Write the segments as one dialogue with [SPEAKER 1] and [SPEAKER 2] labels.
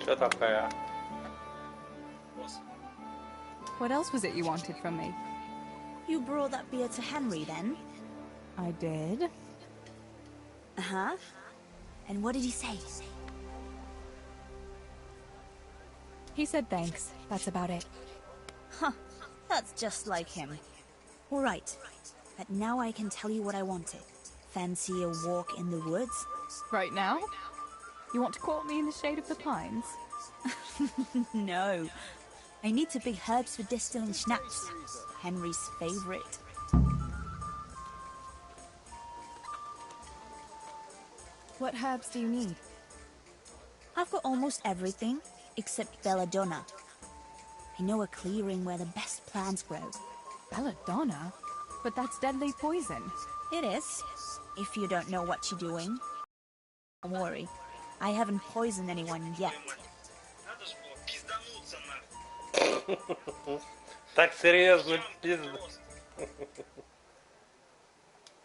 [SPEAKER 1] Что такая?
[SPEAKER 2] What else was it you wanted from me?
[SPEAKER 3] You brought that beer to Henry, then?
[SPEAKER 2] I did.
[SPEAKER 3] Uh-huh. And what did he say?
[SPEAKER 2] He said thanks. That's about it.
[SPEAKER 3] Huh. That's just like him. All right. But now I can tell you what I wanted. Fancy a walk in the woods?
[SPEAKER 2] Right now? You want to court me in the shade of the pines?
[SPEAKER 3] No. I need to pick herbs for distilling schnapps. Henry's favorite.
[SPEAKER 2] What herbs do you need?
[SPEAKER 3] I've got almost everything, except belladonna. I know a clearing where the best plants grow.
[SPEAKER 2] Belladonna? But that's deadly poison.
[SPEAKER 3] It is, if you don't know what you're doing. Don't worry, I haven't poisoned anyone yet.
[SPEAKER 1] Так серьезно, пизда.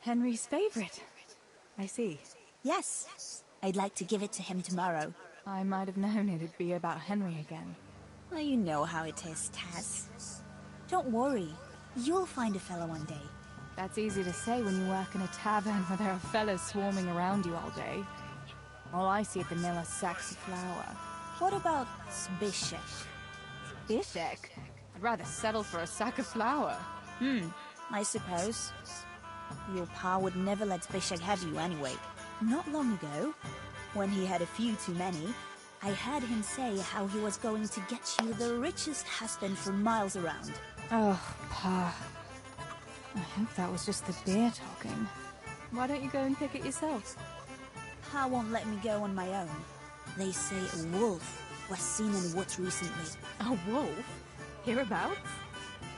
[SPEAKER 2] Henry's favorite. I see.
[SPEAKER 3] Yes, I'd like to give it to him tomorrow.
[SPEAKER 2] I might have known it'd be about Henry again.
[SPEAKER 3] Well, you know how it is, Tess. Don't worry, you'll find a fella one day.
[SPEAKER 2] That's easy to say when you work in a tavern where there are fellas swarming around you all day. All I see at the mill are sacks of flour.
[SPEAKER 3] What about Zbyszek?
[SPEAKER 2] Zbyszek? I'd rather settle for a sack of flour.
[SPEAKER 3] I suppose. Your pa would never let Zbyszek have you anyway. Not long ago, when he had a few too many, I heard him say how he was going to get you the richest husband for miles around.
[SPEAKER 2] Oh, Pa. I hope that was just the beer talking. Why don't you go and pick it yourself?
[SPEAKER 3] Pa won't let me go on my own. They say a wolf was seen in the woods recently.
[SPEAKER 2] A wolf? Hereabouts?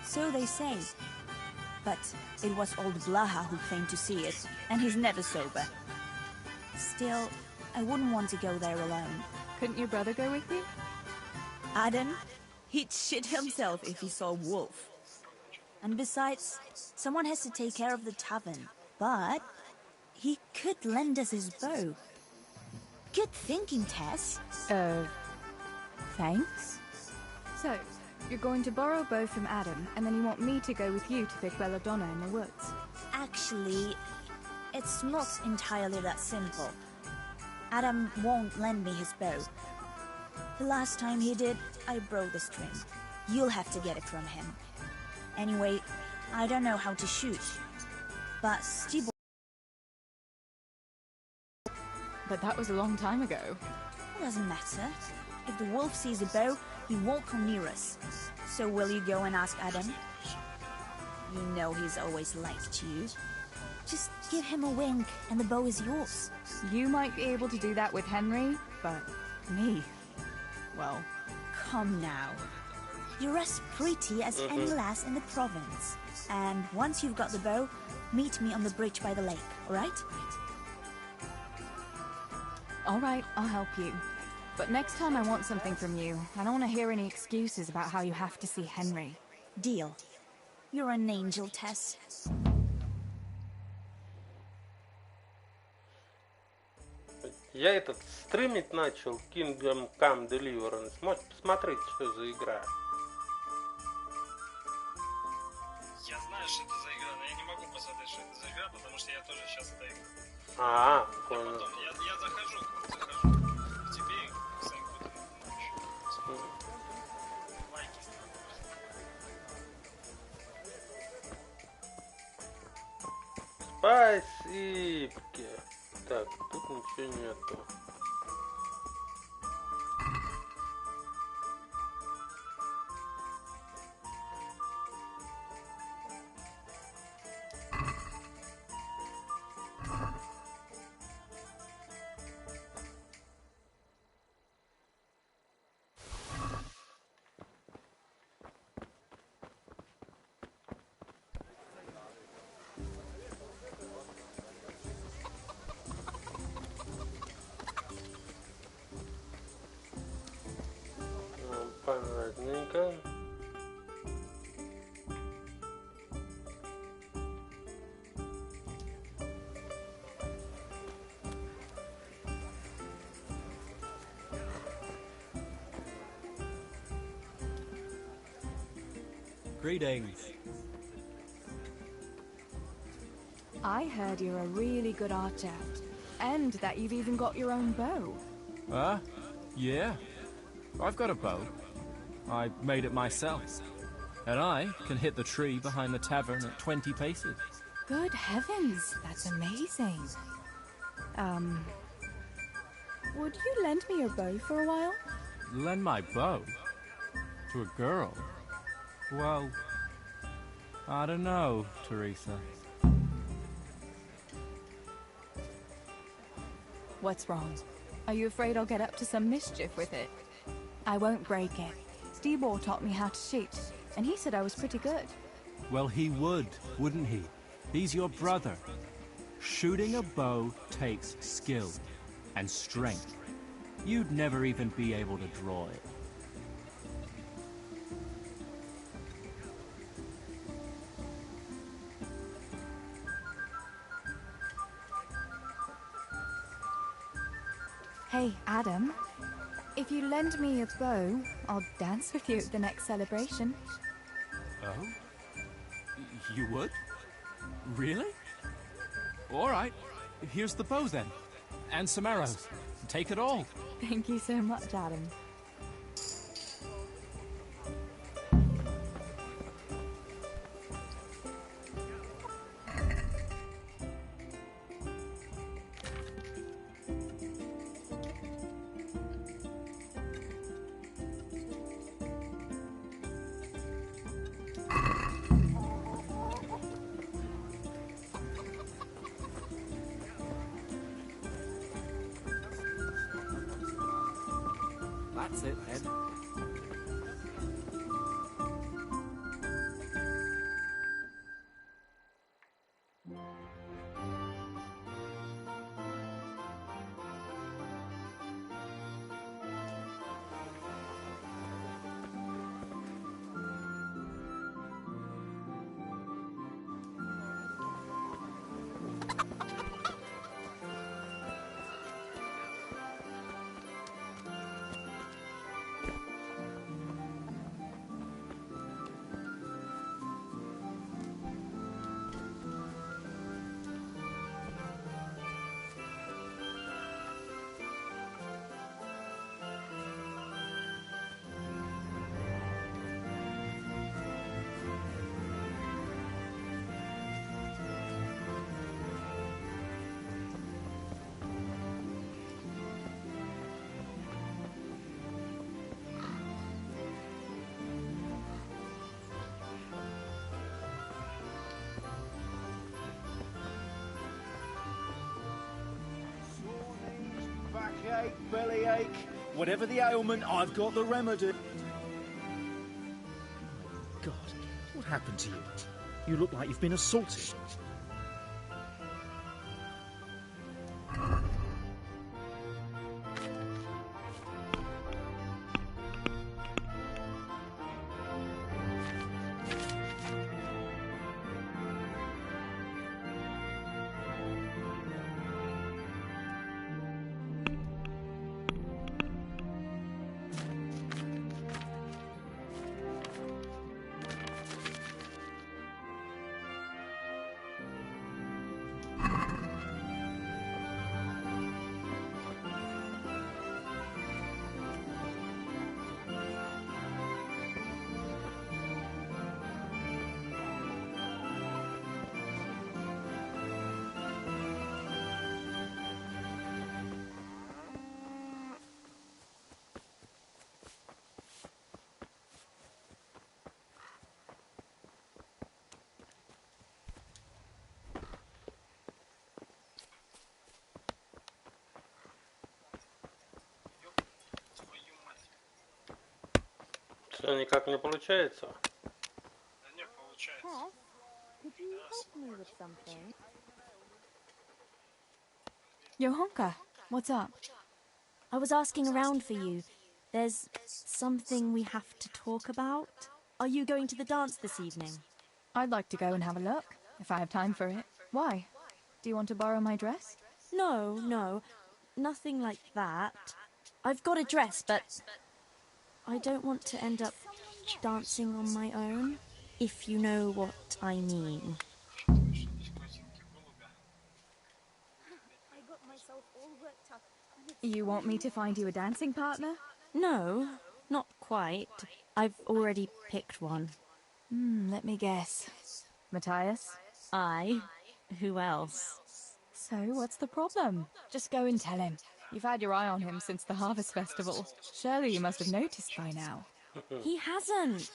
[SPEAKER 3] So they say. But it was old Blaha who claimed to see it, and he's never sober. Still, I wouldn't want to go there alone.
[SPEAKER 2] Couldn't your brother go with you?
[SPEAKER 3] Adam? He'd shit himself if he saw a wolf. And besides, someone has to take care of the tavern. But he could lend us his bow. Good thinking, Tess.
[SPEAKER 2] Thanks? So, you're going to borrow a bow from Adam, and then you want me to go with you to pick belladonna in the woods?
[SPEAKER 3] Actually, it's not entirely that simple. Adam won't lend me his bow. The last time he did, I broke the string. You'll have to get it from him. Anyway, I don't know how to shoot. But Steve...
[SPEAKER 2] But that was a long time ago.
[SPEAKER 3] It doesn't matter. If the wolf sees a bow, he won't come near us. So will you go and ask Adam? You know he's always liked you. Just give him a wink and the bow is yours.
[SPEAKER 2] You might be able to do that with Henry, but me... well...
[SPEAKER 3] Come now. You're as pretty as any lass in the province. And once you've got the bow, meet me on the bridge by the lake, alright?
[SPEAKER 2] Alright, I'll help you. But next time I want something from you, I don't want to hear any excuses about how you have to see Henry.
[SPEAKER 3] Deal. You're an angel, Tess.
[SPEAKER 1] Я этот стримить начал Kingdom Come Deliverance. Можете посмотреть, что за игра.
[SPEAKER 4] Я знаю, что это за игра, но я не могу посмотреть, что это за игра, потому что я тоже сейчас это играю.
[SPEAKER 1] Понял.
[SPEAKER 4] Потом, я захожу к тебе и сам буду лайки
[SPEAKER 1] ставить. Спасибо. Так, тут ничего нету.
[SPEAKER 5] Greetings.
[SPEAKER 2] I heard you're a really good archer, and that you've even got your own bow.
[SPEAKER 5] Yeah. I've got a bow. I made it myself. And I can hit the tree behind the tavern at 20 paces.
[SPEAKER 2] Good heavens, that's amazing. Would you lend me your bow for a while?
[SPEAKER 5] Lend my bow? To a girl? Well, I don't know, Teresa.
[SPEAKER 2] What's wrong? Are you afraid I'll get up to some mischief with it? I won't break it. Stibor taught me how to shoot, and he said I was pretty good.
[SPEAKER 5] Well, he would, wouldn't he? He's your brother. Shooting a bow takes skill and strength. You'd never even be able to draw it.
[SPEAKER 2] Hey, Adam. If you lend me a bow, I'll dance with you at the next celebration.
[SPEAKER 5] Oh? You would? Really? All right. Here's the bow then. And some arrows. Take it all.
[SPEAKER 2] Thank you so much, Adam.
[SPEAKER 5] That's it, Ed.
[SPEAKER 6] Backache, bellyache, whatever the ailment, I've got the remedy. God, what happened to you? You look like you've been assaulted.
[SPEAKER 1] Что, никак не получается?
[SPEAKER 4] Да не получается.
[SPEAKER 2] Could you help me with something? Johanka, what's up?
[SPEAKER 3] I was asking around for you. There's something we have to talk about. Are you going to the dance this evening?
[SPEAKER 2] I'd like to go and have a look, if I have time for it. Why? Do you want to borrow my dress?
[SPEAKER 3] No, nothing like that. I've got a dress, but I don't want to end up dancing on my own. if you know what I mean. I got myself all worked up.
[SPEAKER 2] You want me to find you a dancing partner?
[SPEAKER 3] No, not quite. I've already picked one.
[SPEAKER 2] Let me guess. Matthias?
[SPEAKER 3] I? Who else?
[SPEAKER 2] So, what's the problem? Just go and tell him. You've had your eye on him since the Harvest Festival. Surely you must have noticed by now.
[SPEAKER 3] He hasn't.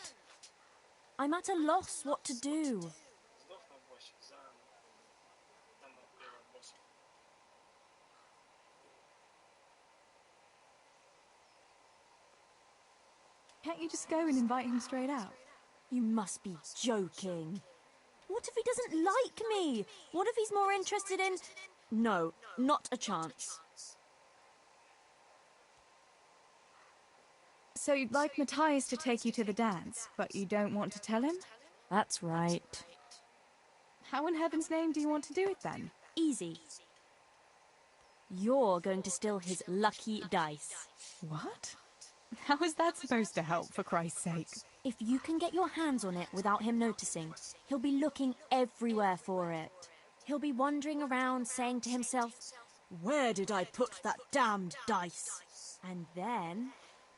[SPEAKER 3] I'm at a loss what to do.
[SPEAKER 4] Сдохну в боссе заново. Заново первого босса.
[SPEAKER 2] Can't you just go and invite him straight out?
[SPEAKER 3] You must be joking. What if he doesn't like me? What if he's more interested in... No, not a chance.
[SPEAKER 2] So you'd like Matthias to take you to the dance, but you don't want to tell him?
[SPEAKER 3] That's right.
[SPEAKER 2] How in heaven's name do you want to do it then?
[SPEAKER 3] Easy. You're going to steal his lucky dice.
[SPEAKER 2] What? How is that supposed to help, for Christ's sake?
[SPEAKER 3] If you can get your hands on it without him noticing, he'll be looking everywhere for it. He'll be wandering around saying to himself, "Where did I put that damned dice?" And then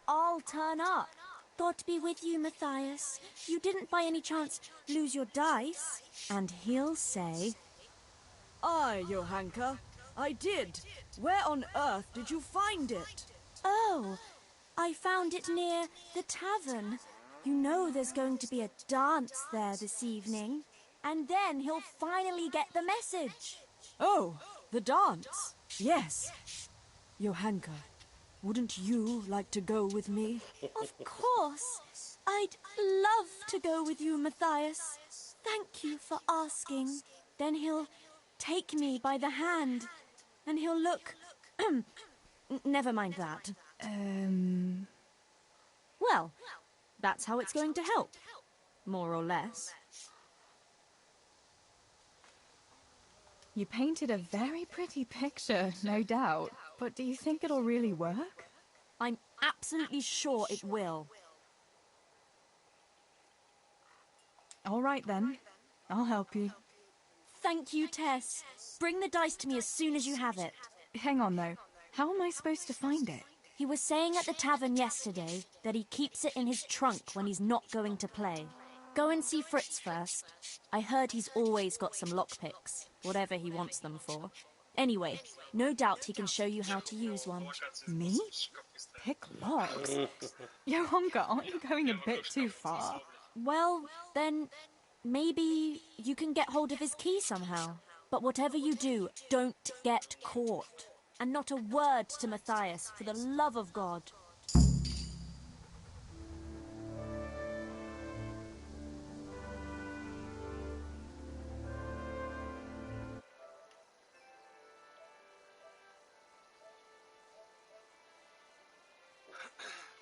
[SPEAKER 3] I'll turn up. God be with you, Matthias. You didn't by any chance lose your dice? And he'll say,
[SPEAKER 7] Aye, Johanka, I did. Where on earth did you find it?
[SPEAKER 3] "Oh, I found it near the tavern. You know there's going to be a dance there this evening." And then he'll finally get the message.
[SPEAKER 7] Oh, the dance. Yes. Johanka, wouldn't you like to go with me?
[SPEAKER 3] Of course. I'd love to go with you, Matthias. Thank you for asking. Then he'll take me by the hand, and he'll look... Never mind that. Well, that's how it's going to help. More or less.
[SPEAKER 2] You painted a very pretty picture, no doubt. But do you think it'll really work?
[SPEAKER 3] I'm absolutely sure it will.
[SPEAKER 2] All right then. I'll help you.
[SPEAKER 3] Thank you, Tess. Bring the dice to me as soon as you have it.
[SPEAKER 2] Hang on though. How am I supposed to find it?
[SPEAKER 3] He was saying at the tavern yesterday that he keeps it in his trunk when he's not going to play. Go and see Fritz first. I heard he's always got some lockpicks, whatever he wants them for. Anyway, no doubt he can show you how to use one.
[SPEAKER 2] Me? Pick locks? Johanka, aren't you going a bit too far?
[SPEAKER 3] Well, then maybe you can get hold of his key somehow. But whatever you do, don't get caught. And not a word to Matthias, for the love of God.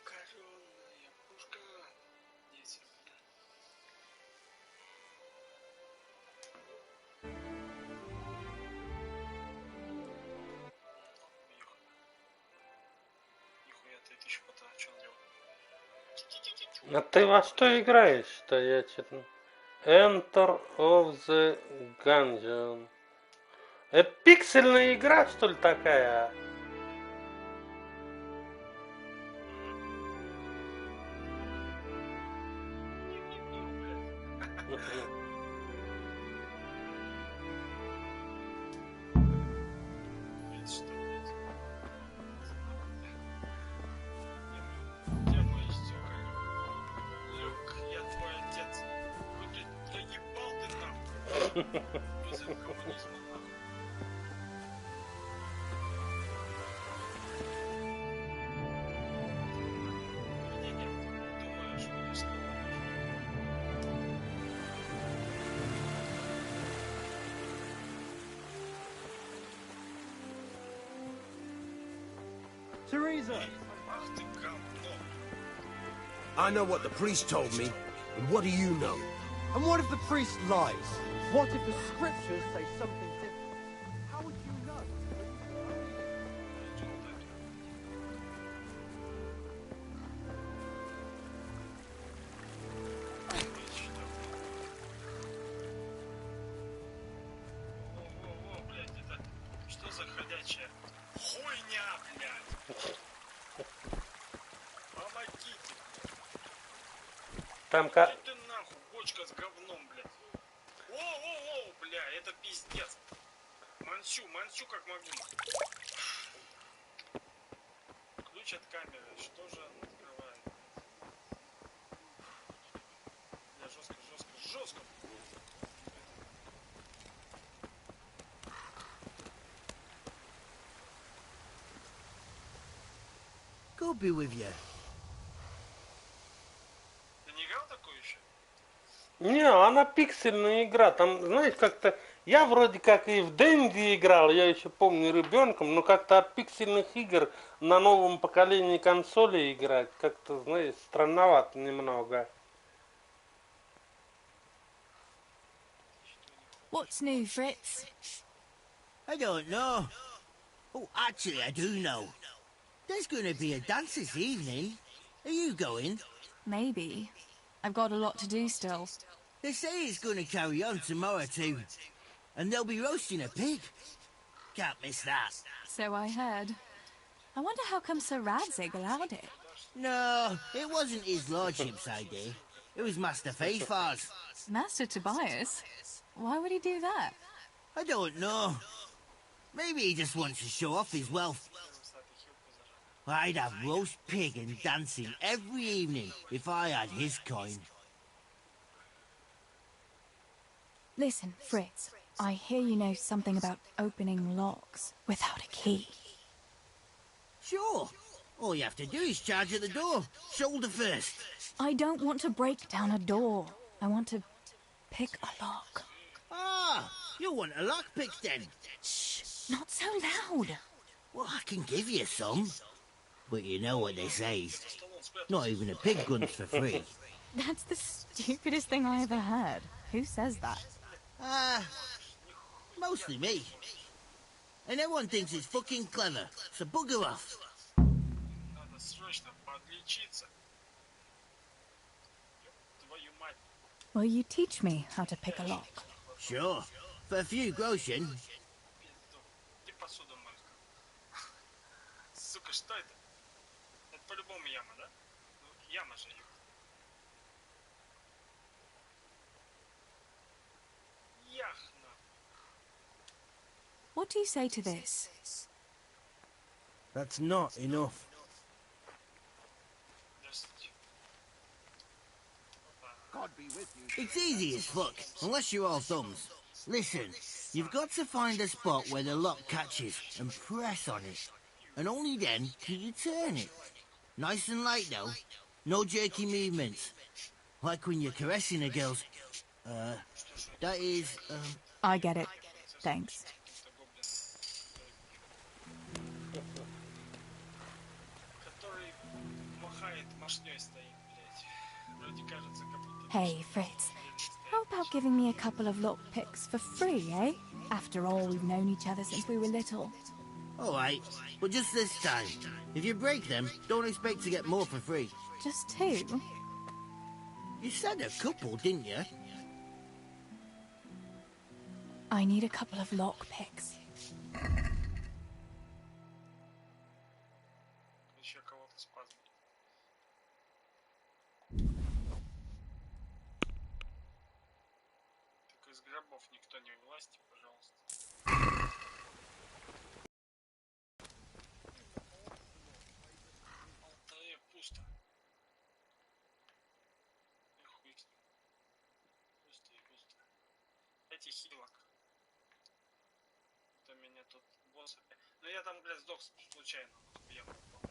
[SPEAKER 4] Коронная пушка. Дети. Нихуя, 3000 пота, что он делал?
[SPEAKER 1] А ты во что играешь-то? Я что-то... Enter of the Gungeon. Это пиксельная игра, что ли, такая?
[SPEAKER 4] Блядь, что, блядь? Я мой истёк. Люк, я твой отец. Ой, блядь, да ебал ты нахуй. Призыв коммунизма, нахуй. Не-не, думаю, что не сказал.
[SPEAKER 5] Teresa!
[SPEAKER 4] Ах ты говно.
[SPEAKER 8] I know what the priest told me, and what do you know?
[SPEAKER 9] And what if the priest lies? What if the scriptures say something different? How would you know?
[SPEAKER 1] Там
[SPEAKER 4] Иди ты нахуй, бочка с говном, блядь. О, бля, это пиздец. Манчу как могу. Ключ от камеры, что же он открывает? Бля, жестко.
[SPEAKER 10] God be with you.
[SPEAKER 4] Ты не играл такое еще?
[SPEAKER 1] Не, она пиксельная игра. Там, знаешь, как-то... Я вроде как и в Дэнди играл, я еще помню ребенком, но как-то от пиксельных игр на новом поколении консолей играть, как-то, знаешь, странновато немного.
[SPEAKER 2] What's new, Fritz?
[SPEAKER 10] I don't know. Oh, actually, I do know. There's going to be a dance this evening. Are you going?
[SPEAKER 2] Maybe. I've got a lot to do still.
[SPEAKER 10] They say it's going to carry on tomorrow too. And they'll be roasting a pig. Can't miss that.
[SPEAKER 2] So I heard. I wonder how come Sir Radzig allowed it.
[SPEAKER 10] No, it wasn't his lordship's idea. It was Master Faithfar's.
[SPEAKER 2] Master Tobias? Why would he do that?
[SPEAKER 10] I don't know. Maybe he just wants to show off his wealth. I'd have roast pig and dancing every evening if I had his coin.
[SPEAKER 2] Listen, Fritz, I hear you know something about opening locks without a key.
[SPEAKER 10] Sure. All you have to do is charge at the door, shoulder first.
[SPEAKER 2] I don't want to break down a door. I want to pick a lock.
[SPEAKER 10] Ah, you want a lockpick then?
[SPEAKER 2] Shh, not so loud.
[SPEAKER 10] Well, I can give you some. But you know what they say. Not even a pig gun's for free.
[SPEAKER 2] That's the stupidest thing I ever heard. Who says that?
[SPEAKER 10] Mostly me. And everyone thinks it's fucking clever, so bugger off.
[SPEAKER 4] Надо срочно подлечиться. Твою мать.
[SPEAKER 2] Will you teach me how to pick a lock?
[SPEAKER 10] Sure. For a few groschen.
[SPEAKER 4] Иди посуду мою. Сука, что это? Это по-любому яма, да? Ну, яма же, ёпта. Яхна.
[SPEAKER 2] What do you say to this?
[SPEAKER 8] That's not enough.
[SPEAKER 4] Здравствуйте.
[SPEAKER 9] God be with you.
[SPEAKER 10] It's easy as fuck, unless you're all thumbs. Listen, you've got to find a spot where the lock catches and press on it. And only then can you turn it. Nice and light though. No jerky movements. Like when you're caressing a girl's... that is,
[SPEAKER 2] I get it. Thanks.
[SPEAKER 4] Который махает мошнёй стоит, блядь. Вроде кажется, как будто...
[SPEAKER 2] Hey, Fritz. How about giving me a couple of lock picks for free, eh? After all, we've known each other since we were little.
[SPEAKER 10] alright. But just this time. If you break them, don't expect to get more for free.
[SPEAKER 2] Just two?
[SPEAKER 10] You said a couple, didn't you?
[SPEAKER 2] I need a couple of lock picks.
[SPEAKER 4] Еще кого-то спазм. Только из гробов никто не вылазьте, пожалуйста. В алтаре пусто. И хуй с ним. Пусто и пусто. Эти хилок. Это меня тут босс опять. Ну я там, блядь, сдох случайно. В яму упал.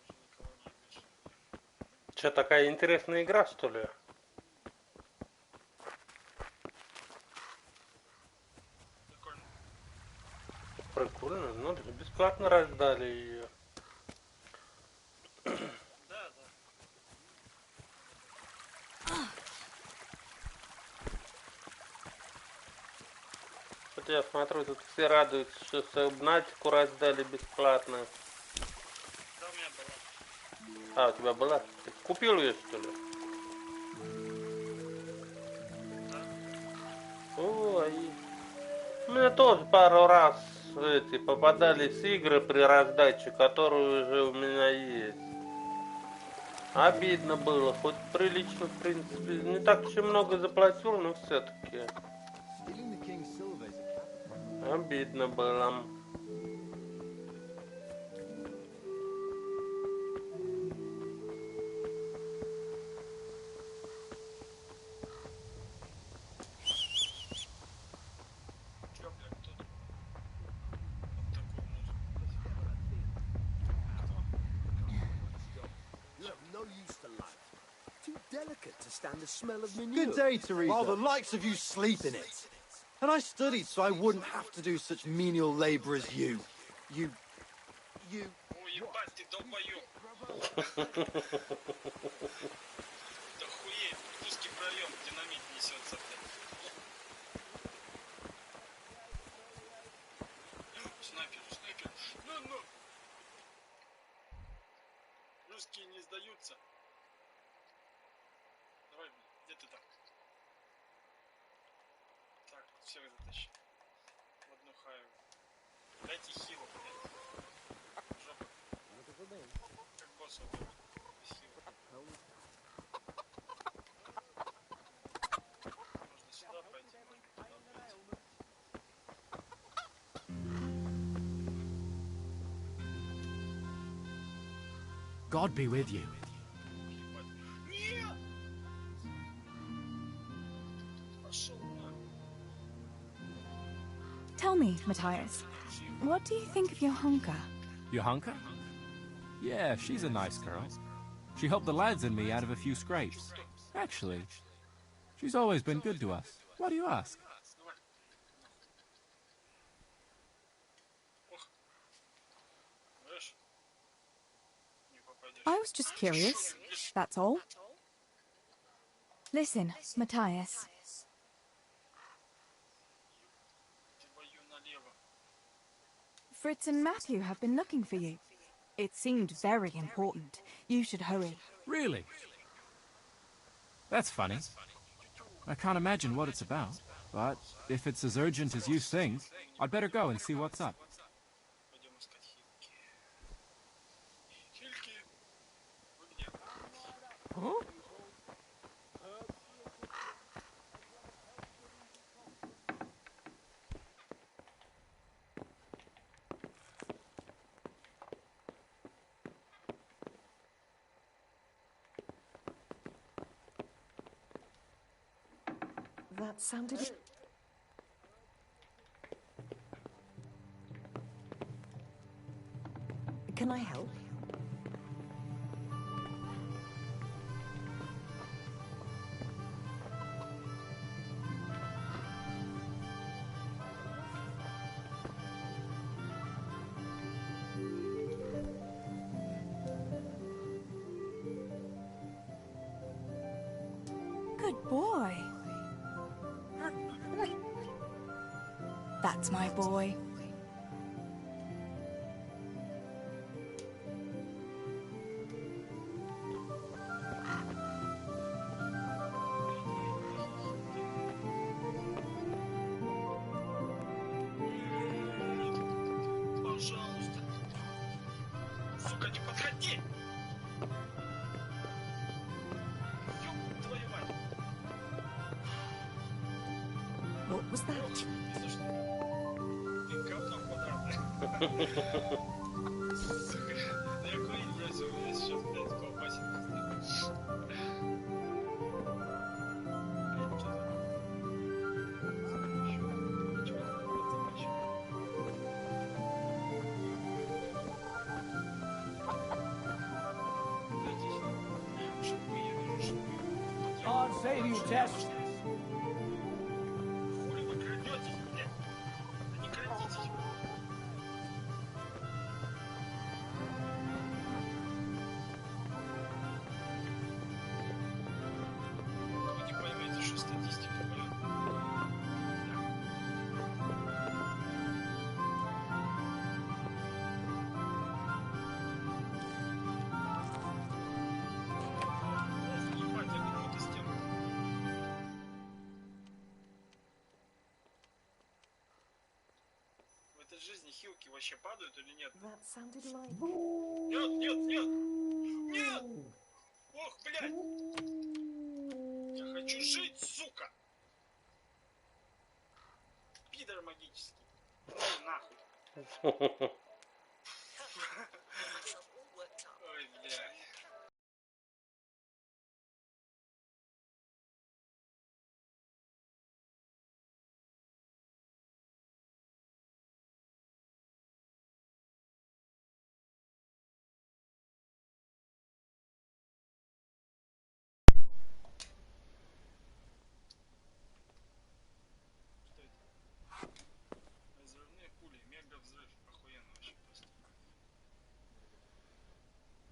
[SPEAKER 4] Уже никого не видишь.
[SPEAKER 1] Че, такая интересная игра, что ли?
[SPEAKER 4] Прикольно.
[SPEAKER 1] Прикольно, ну бесплатно раздали ее.
[SPEAKER 4] Да, да.
[SPEAKER 1] Вот я смотрю, тут все радуются, что Сабнатику раздали бесплатно.
[SPEAKER 4] Да, у меня была.
[SPEAKER 1] А, у тебя была? Ты купил ее, что ли? Ой. Мне тоже пару раз эти попадались игры при раздаче, которые уже у меня есть. Обидно было, хоть прилично, в принципе. Не так уж и много заплатил, но все-таки. Обидно было.
[SPEAKER 4] Чё, блядь, тут? Вот такую музыку.
[SPEAKER 8] You have no use for life. Too delicate to stand the smell of manure.
[SPEAKER 9] Good day, Teresa. While the likes of you sleep in it. And I studied so I wouldn't have to do such menial labor as you. You...
[SPEAKER 4] Ой, ебать, ты долбоёб. Да хуеть, узкий проем, динамит несется, блядь. Снайпер, снайпер. Ну. Русские не сдаются. Давай, блядь, где ты там? Так, всех затащи. В одну хаю. Дайте хилу, блядь. Жопа. Как босса убил. Без хила. Можно сюда пойти, можно туда пойти.
[SPEAKER 5] God be with you.
[SPEAKER 4] Нет! Пошел на.
[SPEAKER 2] Tell me, Matthias, what do you think of your hunker?
[SPEAKER 5] Johanka? Yeah, she's a nice girl. She helped the lads and me out of a few scrapes. Actually, she's always been good to us. Why do you ask?
[SPEAKER 2] I was just curious, that's all. Listen, Matthias. Fritz and Matthew have been looking for you. It seemed very important. You should hurry.
[SPEAKER 5] Really? That's funny. I can't imagine what it's about, but if it's as urgent as you think, I'd better go and see what's up. Huh?
[SPEAKER 11] That sounded... Can I help?
[SPEAKER 2] Good boy. That's my boy.
[SPEAKER 4] Пожалуйста. Сука, не подходи! Ёб твою мать!
[SPEAKER 11] What was that?
[SPEAKER 4] Ни за что. Ты говно квадратное. Сука. Да я курить бросил, я сейчас, блядь, колбасит пиздец. Блядь, что за...
[SPEAKER 12] God save you, Tess.
[SPEAKER 4] Хули вы крадетесь, блядь? Да не крадитесь. Вы не поймете, что статистика, блядь. Ебать, я думаю, это стенка. В этой жизни хилки вообще падают или нет?
[SPEAKER 11] That sounded like...
[SPEAKER 4] Нет, нет, нет! Нет! Ох, блядь! Я хочу жить, сука! Пидор магический. Нахуй. Ой, блядь. Что это? Разрывные пули, мега взрыв. Охуенно вообще просто.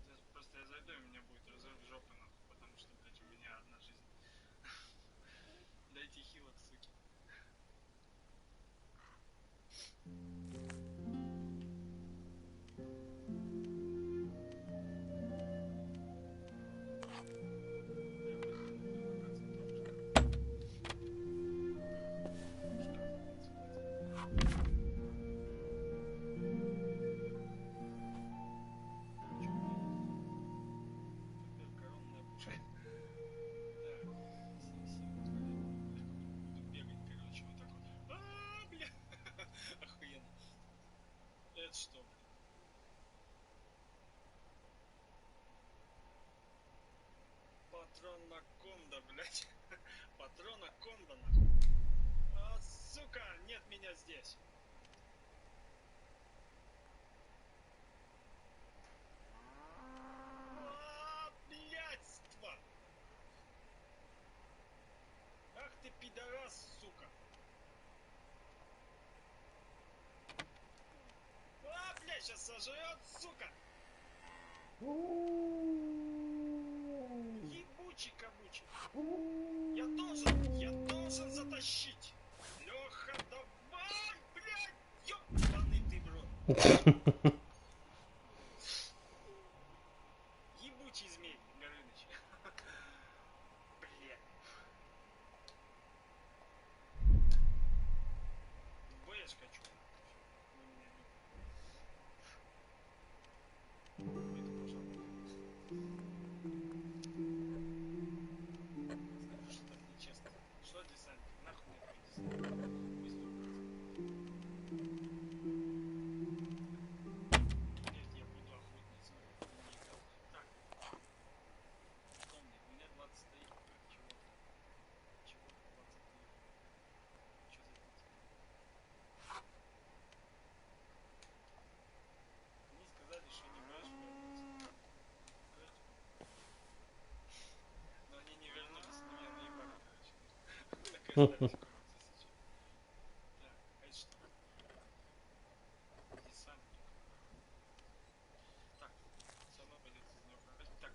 [SPEAKER 4] Сейчас просто я зайду, и у меня будет разрыв жопы, нахуй, потому что, блядь, у меня одна жизнь. Дайте хилок, суки. Охуенно. Это что, блин? Патрон на конда, блядь. Патрон на конда, нахуй. А, сука, нет меня здесь. А, блядство. Ах ты пидорас, сука. А, блядь, сейчас сожрет, сука. Ебучий кабучий. Я должен затащить. Леха, давай, блядь, ёбаный ты, бро. Ебучий змей, Горыныч. Блядь. В БС хочу. Вы меня любите. Это, пожалуйста. Скажи, что так нечестно. Что десантник? Нахуй мне твой десантник? Быстро убрать. Нет, я буду охотницей. Так. Помни, у меня 23. Чего-то. Чего-то 23. Что за пить? Они сказали, что не можешь вернуться. Но они не вернулись, но меня наебали, короче. Так и остались в комнате сейчас. Так, а это что? Десантник. Так, сама пойдет из него брать. Так.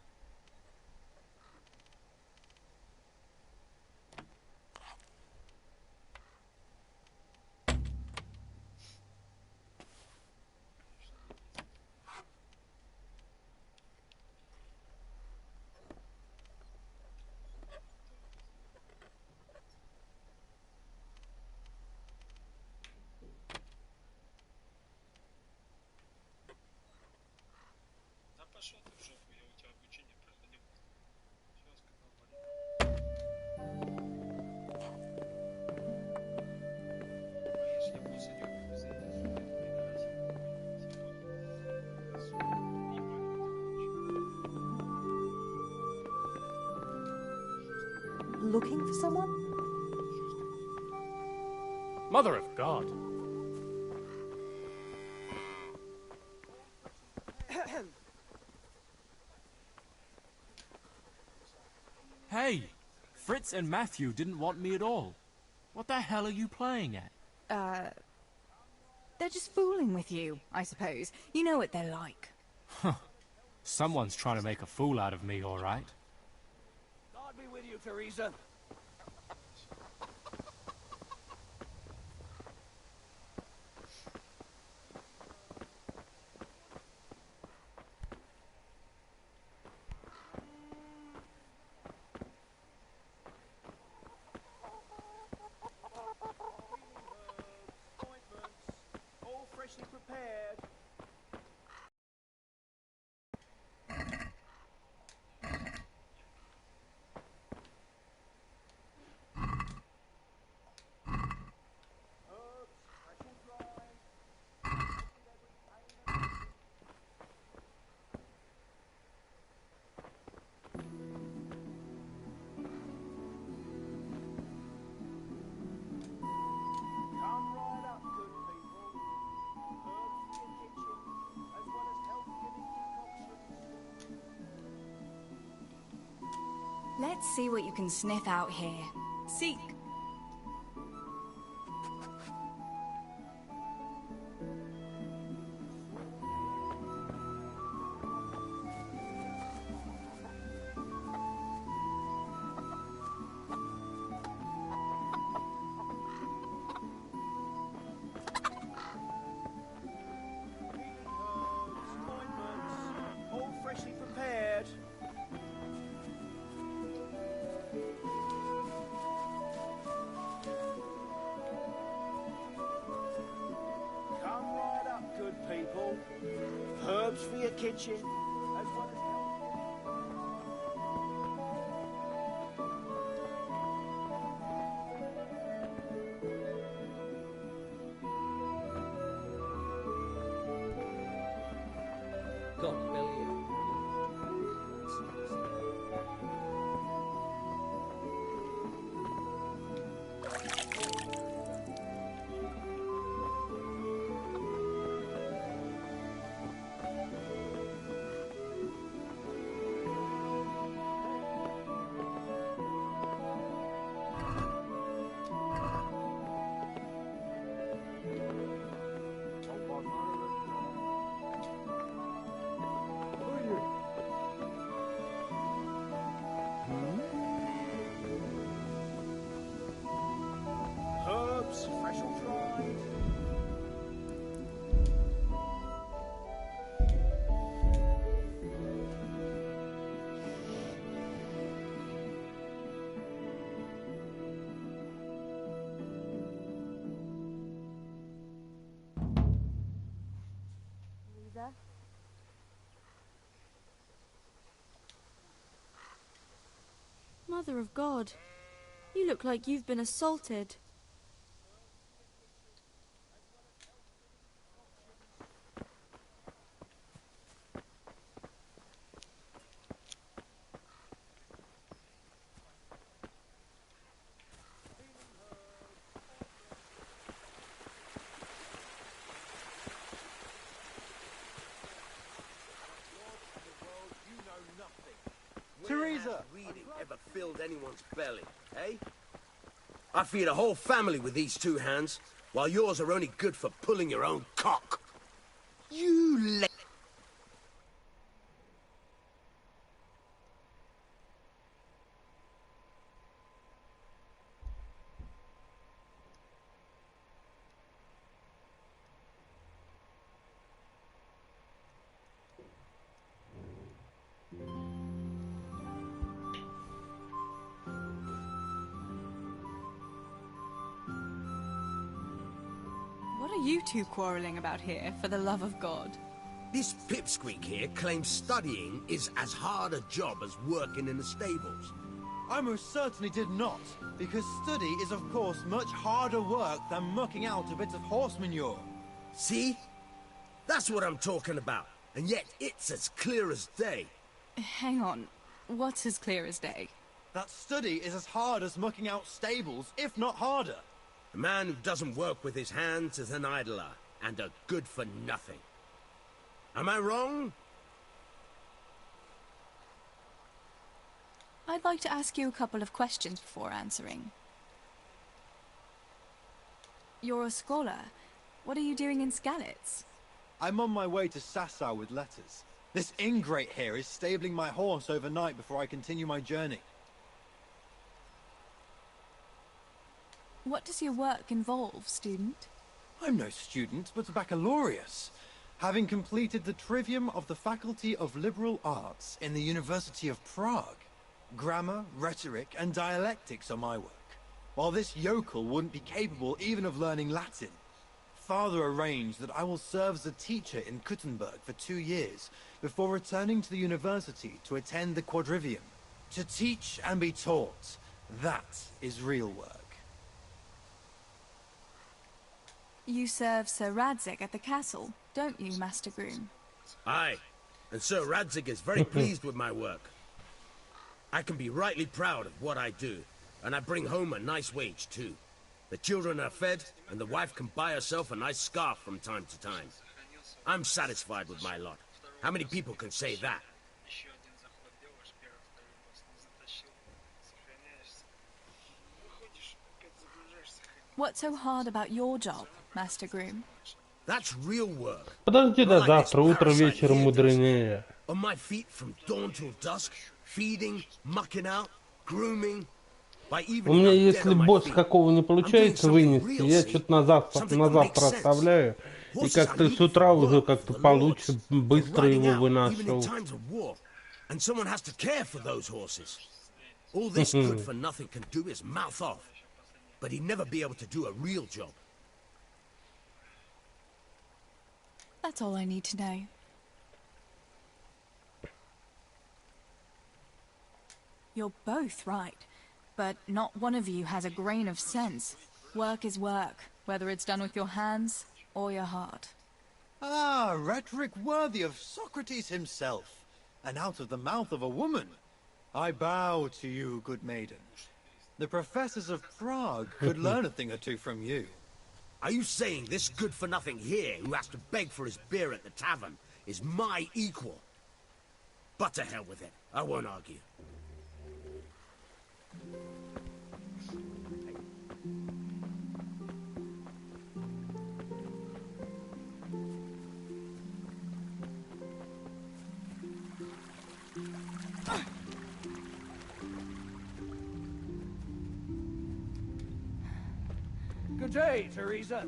[SPEAKER 4] Да пошел ты в жопу, я у тебя обучение проходил. Все, сказал парень. Видишь, я больше не буду за это, сука, пидорасик. Сука, ебаный ты, короче.
[SPEAKER 11] Looking for someone?
[SPEAKER 5] Mother of God! Hey! Fritz and Matthew didn't want me at all. What the hell are you playing at?
[SPEAKER 2] They're just fooling with you, I suppose. You know what they're like.
[SPEAKER 5] Huh. Someone's trying to make a fool out of me, all right.
[SPEAKER 12] God be with you, Teresa. All freshly prepared.
[SPEAKER 2] Let's see what you can sniff out here. Seek.
[SPEAKER 12] All freshly prepared. Come right up, good people. Herbs for your kitchen, as well as help.
[SPEAKER 8] God, Billy.
[SPEAKER 12] Herbs, fresh and dried.
[SPEAKER 2] Lisa?
[SPEAKER 7] Mother of God, you look like you've been assaulted.
[SPEAKER 9] Teresa!
[SPEAKER 8] Reading ever filled anyone's belly, eh? I feed a whole family with these two hands, while yours are only good for pulling your own cock. You
[SPEAKER 2] What are you two quarrelling about here, for the love of God?
[SPEAKER 8] This pipsqueak here claims studying is as hard a job as working in the stables.
[SPEAKER 9] I most certainly did not, because study is of course much harder work than mucking out a bit of horse manure.
[SPEAKER 8] See? That's what I'm talking about, and yet it's as clear as day.
[SPEAKER 2] Hang on. What's as clear as day?
[SPEAKER 9] That study is as hard as mucking out stables, if not harder.
[SPEAKER 8] A man who doesn't work with his hands is an idler, and a good for nothing. Am I wrong?
[SPEAKER 2] I'd like to ask you a couple of questions before answering. You're a scholar. What are you doing in Skalitz?
[SPEAKER 9] I'm on my way to Sasau with letters. This ingrate here is stabling my horse overnight before I continue my journey.
[SPEAKER 2] What does your work involve, student?
[SPEAKER 9] I'm no student, but a baccalaureus, having completed the trivium of the Faculty of Liberal Arts in the University of Prague. Grammar, rhetoric, and dialectics are my work, while this yokel wouldn't be capable even of learning Latin. Father arranged that I will serve as a teacher in Kuttenberg for 2 years, before returning to the university to attend the quadrivium. To teach and be taught, that is real work.
[SPEAKER 2] You serve Sir Radzig at the castle, don't you, Master Groom?
[SPEAKER 8] Aye, and Sir Radzig is very pleased with my work. I can be rightly proud of what I do, and I bring home a nice wage too. The children are fed, and the wife can buy herself a nice scarf from time to time. I'm satisfied with my lot. How many people can say that?
[SPEAKER 2] What's so hard about your job, Master Groom?
[SPEAKER 8] That's real work.
[SPEAKER 1] Подожди до
[SPEAKER 8] Not like this
[SPEAKER 1] завтра, утро
[SPEAKER 8] parasite
[SPEAKER 1] вечером
[SPEAKER 8] here does.
[SPEAKER 1] мудренее.
[SPEAKER 8] On my feet from dawn till dusk, feeding, mucking out, grooming. By
[SPEAKER 1] У
[SPEAKER 8] evening
[SPEAKER 1] меня,
[SPEAKER 8] I'm dead
[SPEAKER 1] если
[SPEAKER 8] on my
[SPEAKER 1] босс
[SPEAKER 8] feet.
[SPEAKER 1] какого не
[SPEAKER 8] I'm doing
[SPEAKER 1] получается
[SPEAKER 8] something
[SPEAKER 1] вынести,
[SPEAKER 8] real,
[SPEAKER 1] я
[SPEAKER 8] see?
[SPEAKER 1] что-то на завтра
[SPEAKER 8] Something that makes sense.
[SPEAKER 1] оставляю. И
[SPEAKER 8] Horses are
[SPEAKER 1] как-то с
[SPEAKER 8] needed
[SPEAKER 1] утра
[SPEAKER 8] for
[SPEAKER 1] уже
[SPEAKER 8] work,
[SPEAKER 1] как-то
[SPEAKER 8] for the
[SPEAKER 1] получше,
[SPEAKER 8] lords, for
[SPEAKER 1] быстро
[SPEAKER 8] riding
[SPEAKER 1] его
[SPEAKER 8] out, even in
[SPEAKER 1] выношу.
[SPEAKER 8] times of war. And someone has to care for those horses. All this good for nothing can do is mouth off. But he'd never be able to do a real job.
[SPEAKER 2] That's all I need to know. You're both right, but not one of you has a grain of sense. Work is work, whether it's done with your hands or your heart.
[SPEAKER 9] Ah, rhetoric worthy of Socrates himself, and out of the mouth of a woman. I bow to you, good maiden. The professors of Prague could learn a thing or two from you.
[SPEAKER 8] Are you saying this good-for-nothing here, who has to beg for his beer at the tavern, is my equal? But to hell with it. I won't argue.
[SPEAKER 12] Good day, Teresa.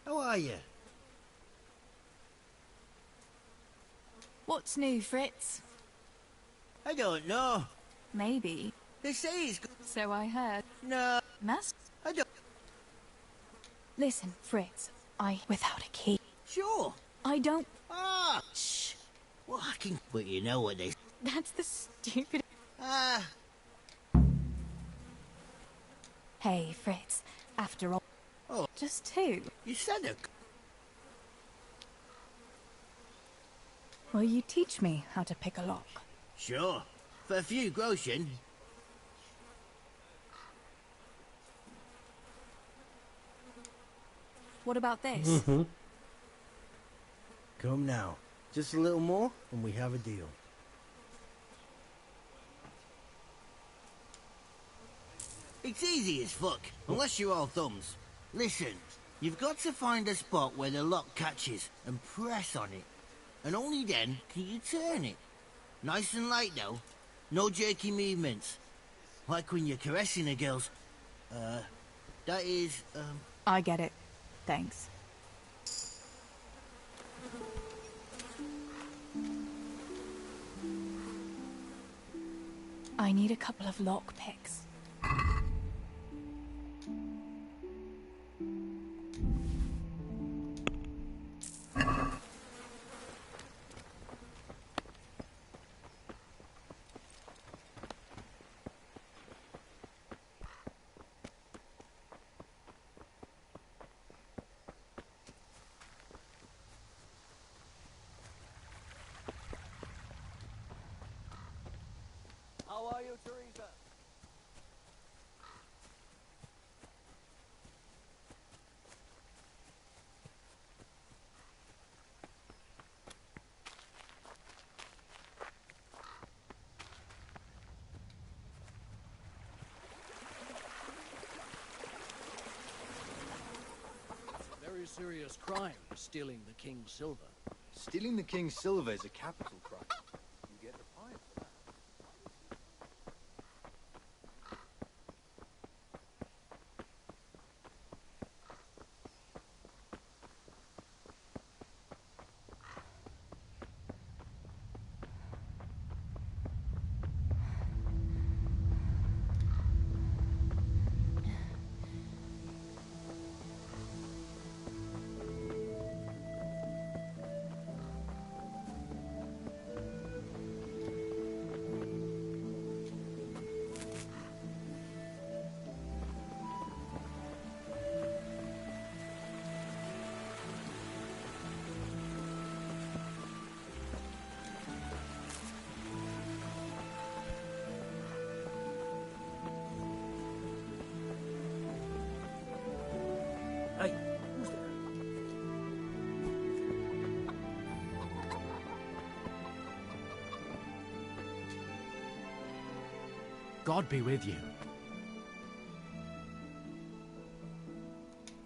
[SPEAKER 10] How are you?
[SPEAKER 2] What's new, Fritz?
[SPEAKER 10] I don't know.
[SPEAKER 2] Maybe.
[SPEAKER 10] They say it's...
[SPEAKER 2] So I heard.
[SPEAKER 10] No.
[SPEAKER 2] Master?
[SPEAKER 10] I don't...
[SPEAKER 2] Listen, Fritz. Without a key.
[SPEAKER 10] Sure.
[SPEAKER 2] I don't...
[SPEAKER 10] Ah! Shh. Well, I can... But you know what they...
[SPEAKER 2] That's the stupid...
[SPEAKER 10] Ah...
[SPEAKER 2] Hey, Fritz. After all...
[SPEAKER 10] Oh.
[SPEAKER 2] Just two.
[SPEAKER 10] You said it.
[SPEAKER 2] Will you teach me how to pick a lock?
[SPEAKER 10] Sure. For a few groschen.
[SPEAKER 2] What about this?
[SPEAKER 10] Come now. Just a little more, and we have a deal. It's easy as fuck, unless you're all thumbs. Listen, you've got to find a spot where the lock catches and press on it. And only then can you turn it. Nice and light, though. No jerky movements. Like when you're caressing a girl's... that is,
[SPEAKER 2] I get it. Thanks. I need a couple of lock picks.
[SPEAKER 12] How are you, Teresa?
[SPEAKER 13] Very serious crime, stealing the king's silver.
[SPEAKER 9] Stealing the king's silver is a capital crime. You get the fine for that.
[SPEAKER 5] God be with you.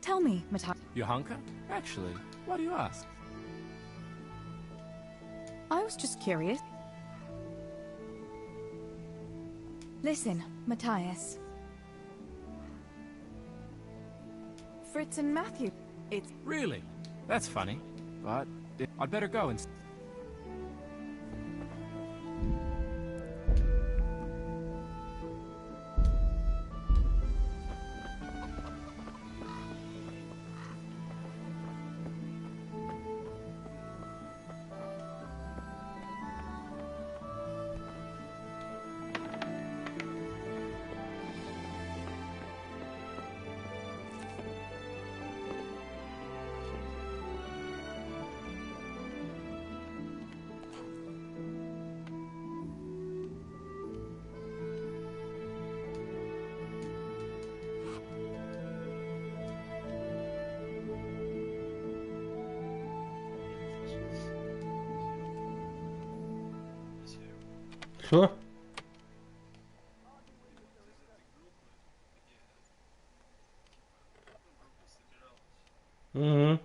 [SPEAKER 2] Tell me, Matthias.
[SPEAKER 5] Johanka? Actually, why do you ask?
[SPEAKER 2] I was just curious. Listen, Matthias. Fritz and Matthew. It's...
[SPEAKER 5] Really? That's funny. But I'd better go and...
[SPEAKER 1] Что? Угу.